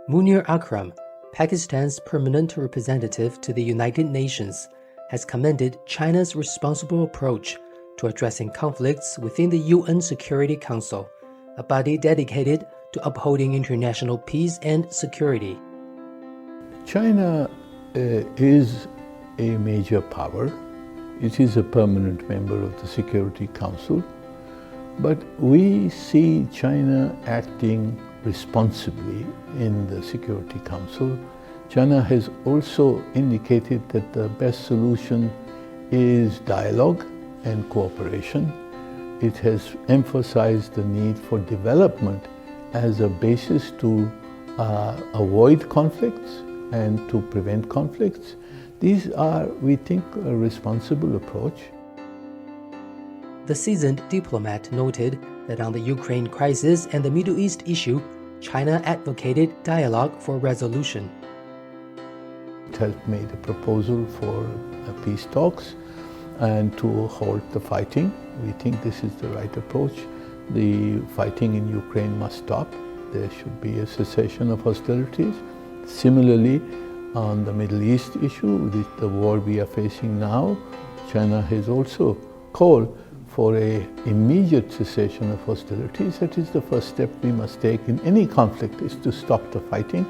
Munir Akram, Pakistan's permanent representative to the United Nations, has commended China's responsible approach to addressing conflicts within the UN Security Council, a body dedicated to upholding international peace and security. China is a major power. It is a permanent member of the Security Council, but we see China acting responsibly in the Security Council. China has also indicated that the best solution is dialogue and cooperation. It has emphasized the need for development as a basis to avoid conflicts and to prevent conflicts. These are, we think, a responsible approach. The seasoned diplomat noted that on the Ukraine crisis and the Middle East issue, China advocated dialogue for resolution. It has made a proposal for peace talks and to halt the fighting. We think this is the right approach. The fighting in Ukraine must stop. There should be a cessation of hostilities. Similarly, on the Middle East issue, with the war we are facing now, China has also called for an immediate cessation of hostilities. That is the first step we must take in any conflict, is to stop the fighting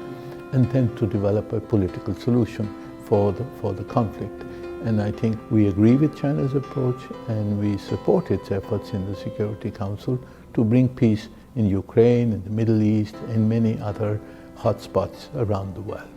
and then to develop a political solution for the conflict. And I think we agree with China's approach and we support its efforts in the Security Council to bring peace in Ukraine, in the Middle East, and many other hotspots around the world.